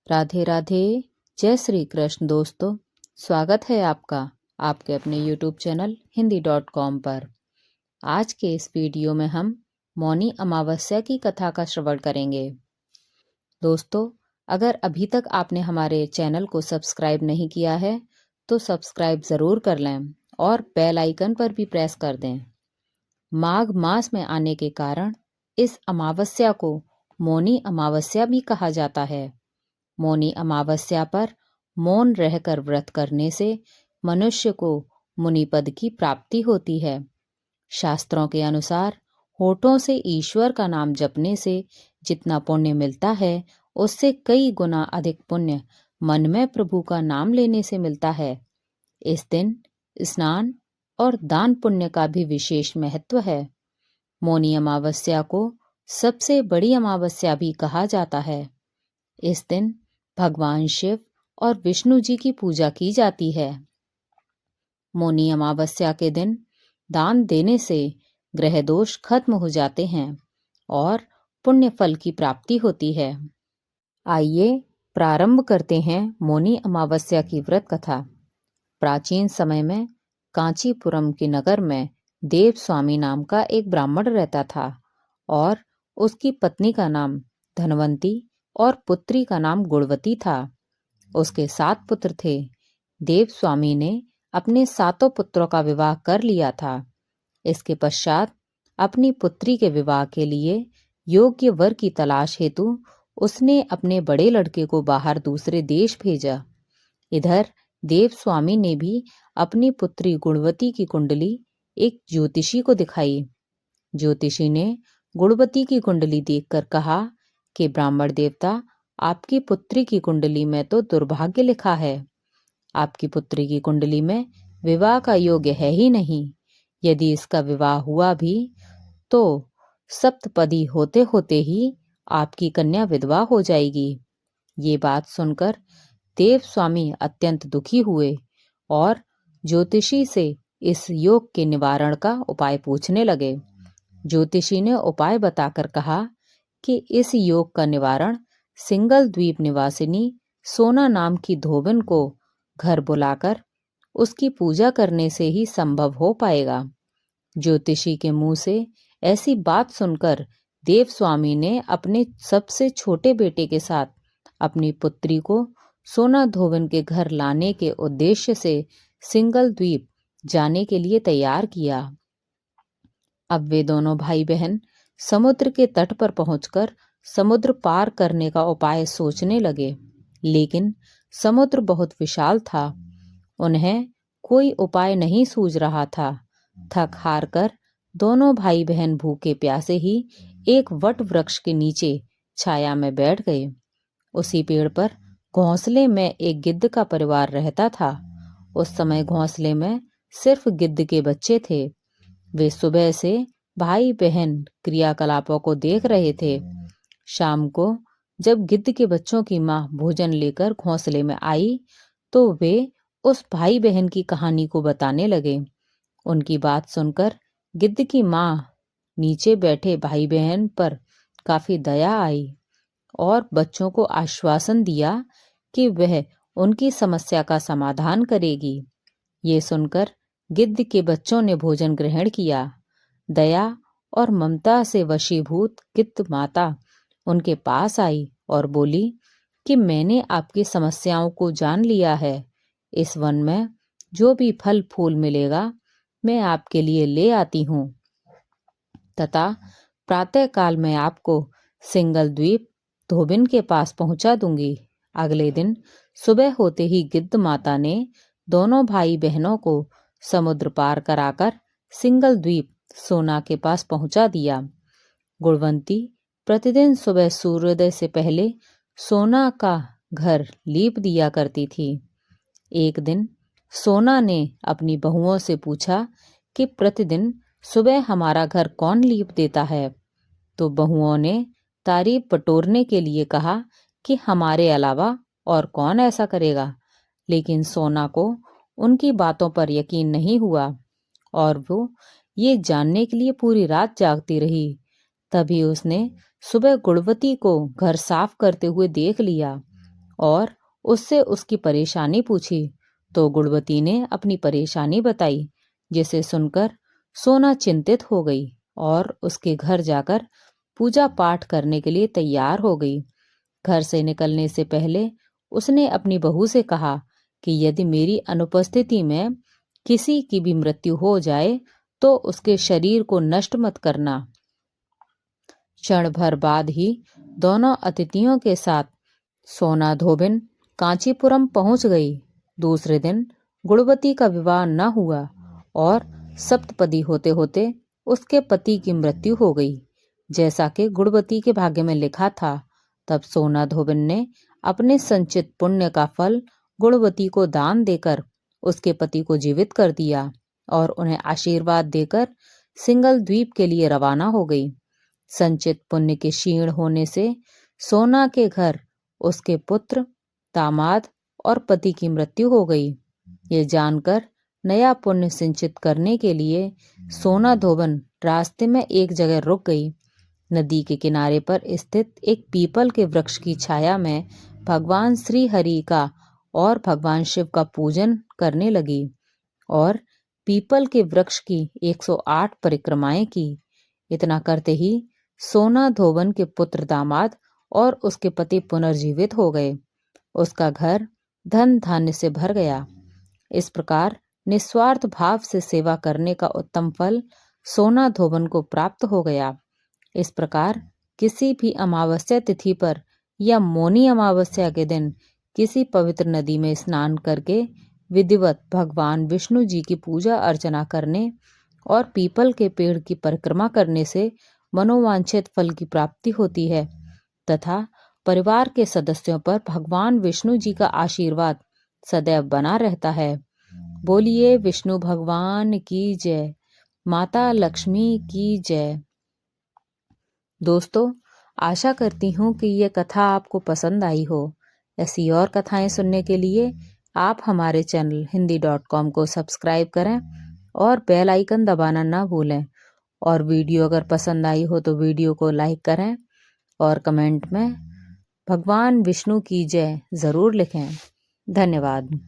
राधे राधे। जय श्री कृष्ण दोस्तों, स्वागत है आपका आपके अपने YouTube चैनल hindi.com पर। आज के इस वीडियो में हम मौनी अमावस्या की कथा का श्रवण करेंगे। दोस्तों, अगर अभी तक आपने हमारे चैनल को सब्सक्राइब नहीं किया है तो सब्सक्राइब ज़रूर कर लें और बेल आइकन पर भी प्रेस कर दें। माघ मास में आने के कारण इस अमावस्या को मौनी अमावस्या भी कहा जाता है। मौनी अमावस्या पर मौन रहकर व्रत करने से मनुष्य को मुनि पद की प्राप्ति होती है। शास्त्रों के अनुसार होठों से ईश्वर का नाम जपने से जितना पुण्य मिलता है उससे कई गुना अधिक पुण्य मन में प्रभु का नाम लेने से मिलता है। इस दिन स्नान और दान पुण्य का भी विशेष महत्व है। मौनी अमावस्या को सबसे बड़ी अमावस्या भी कहा जाता है। इस दिन भगवान शिव और विष्णु जी की पूजा की जाती है। मौनी अमावस्या के दिन दान देने से ग्रह दोष खत्म हो जाते हैं और पुण्य फल की प्राप्ति होती है। आइए प्रारंभ करते हैं मौनी अमावस्या की व्रत कथा। प्राचीन समय में कांचीपुरम के नगर में देव स्वामी नाम का एक ब्राह्मण रहता था और उसकी पत्नी का नाम धनवंती और पुत्री का नाम गुणवती था। उसके 7 पुत्र थे। देव स्वामी ने अपने 7 पुत्रों का विवाह कर लिया था। इसके पश्चात अपनी पुत्री के विवाह के लिए योग्य वर की तलाश हेतु उसने अपने बड़े लड़के को बाहर दूसरे देश भेजा। इधर देव स्वामी ने भी अपनी पुत्री गुणवती की कुंडली एक ज्योतिषी को दिखाई। ज्योतिषी ने गुणवती की कुंडली देखकर कहा कि ब्राह्मण देवता, आपकी पुत्री की कुंडली में तो दुर्भाग्य लिखा है। आपकी पुत्री की कुंडली में विवाह का योग्य है ही नहीं। यदि इसका विवाह हुआ भी तो सप्तपदी होते होते ही आपकी कन्या विधवा हो जाएगी। ये बात सुनकर देव स्वामी अत्यंत दुखी हुए और ज्योतिषी से इस योग के निवारण का उपाय पूछने लगे। ज्योतिषी ने उपाय बताकर कहा कि इस योग का निवारण सिंगल द्वीप निवासिनी सोना नाम की धोबिन को घर बुलाकर उसकी पूजा करने से ही संभव हो पाएगा। ज्योतिषी के मुंह से ऐसी बात सुनकर देव स्वामी ने अपने सबसे छोटे बेटे के साथ अपनी पुत्री को सोना धोबिन के घर लाने के उद्देश्य से सिंगल द्वीप जाने के लिए तैयार किया। अब वे दोनों भाई बहन समुद्र के तट पर पहुंचकर समुद्र पार करने का उपाय सोचने लगे, लेकिन समुद्र बहुत विशाल था। उन्हें कोई उपाय नहीं सूझ रहा था। थक हार कर दोनों भाई बहन भूखे प्यासे ही एक वट वृक्ष के नीचे छाया में बैठ गए। उसी पेड़ पर घोंसले में एक गिद्ध का परिवार रहता था। उस समय घोंसले में सिर्फ गिद्ध के बच्चे थे। वे सुबह से भाई बहन क्रियाकलापों को देख रहे थे। शाम को जब गिद्ध के बच्चों की माँ भोजन लेकर घोंसले में आई तो वे उस भाई बहन की कहानी को बताने लगे। उनकी बात सुनकर गिद्ध की माँ नीचे बैठे भाई बहन पर काफी दया आई और बच्चों को आश्वासन दिया कि वह उनकी समस्या का समाधान करेगी। ये सुनकर गिद्ध के बच्चों ने भोजन ग्रहण किया। दया और ममता से वशीभूत गिद्ध माता उनके पास आई और बोली कि मैंने आपकी समस्याओं को जान लिया है। इस वन में जो भी फल फूल मिलेगा मैं आपके लिए ले आती हूँ तथा प्रातः काल में आपको सिंगल द्वीप धोबिन के पास पहुंचा दूंगी। अगले दिन सुबह होते ही गिद्ध माता ने दोनों भाई बहनों को समुद्र पार कराकर सिंगल द्वीप सोना के पास पहुंचा दिया। गुणवंती प्रतिदिन सुबह सूर्योदय से पहले सोना का घर लीप दिया करती थी। एक दिन सोना ने अपनी बहुओं से पूछा कि प्रतिदिन सुबह हमारा घर कौन लीप देता है? तो बहुओं ने तारीफ बटोरने के लिए कहा कि हमारे अलावा और कौन ऐसा करेगा। लेकिन सोना को उनकी बातों पर यकीन नहीं हुआ और वो ये जानने के लिए पूरी रात जागती रही। तभी उसने सुबह गुणवती को घर साफ करते हुए देख लिया और उससे उसकी परेशानी पूछी तो गुणवती ने अपनी परेशानी बताई, जिसे सुनकर सोना चिंतित हो गई और उसके घर जाकर पूजा पाठ करने के लिए तैयार हो गई। घर से निकलने से पहले उसने अपनी बहू से कहा कि यदि मेरी अनुपस्थिति में किसी की भी मृत्यु हो जाए तो उसके शरीर को नष्ट मत करना। क्षण भर बाद ही दोनों अतिथियों के साथ सोना धोबिन कांचीपुरम पहुंच गई। दूसरे दिन गुणवती का विवाह न हुआ और सप्तपदी होते होते उसके पति की मृत्यु हो गई। जैसा कि गुणवती के भाग्य में लिखा था, तब सोना धोबिन ने अपने संचित पुण्य का फल गुणवती को दान देकर उसके पति को जीवित कर दिया और उन्हें आशीर्वाद देकर सिंगल द्वीप के लिए रवाना हो गई। संचित पुण्य के क्षीण होने से सोना के घर उसके पुत्र, दामाद और पति की मृत्यु हो गई। ये जानकर नया पुण्य सिंचित करने के लिए सोना धोबन रास्ते में एक जगह रुक गई। नदी के किनारे पर स्थित एक पीपल के वृक्ष की छाया में भगवान श्री हरि का और भगवान शिव का पूजन करने लगी और पीपल के वृक्ष की 108 परिक्रमाएं की। इतना करते ही सोना धोबन के पुत्र, दामाद और उसके पति पुनर्जीवित हो गए। उसका घर धन धान्य से भर गया। इस प्रकार निस्वार्थ भाव से सेवा करने का उत्तम फल सोना धोबन को प्राप्त हो गया। इस प्रकार किसी भी अमावस्या तिथि पर या मौनी अमावस्या के दिन किसी पवित्र नदी में स्नान करके विधिवत भगवान विष्णु जी की पूजा अर्चना करने और पीपल के पेड़ की परिक्रमा करने से मनोवांछित फल की प्राप्ति होती है तथा परिवार के सदस्यों पर भगवान विष्णु जी का आशीर्वाद सदैव बना रहता है। बोलिए विष्णु भगवान की जय, माता लक्ष्मी की जय। दोस्तों, आशा करती हूँ कि ये कथा आपको पसंद आई हो। ऐसी और कथाएं सुनने के लिए आप हमारे चैनल hindi.com को सब्सक्राइब करें और बेल आइकन दबाना ना भूलें। और वीडियो अगर पसंद आई हो तो वीडियो को लाइक करें और कमेंट में भगवान विष्णु की जय ज़रूर लिखें। धन्यवाद।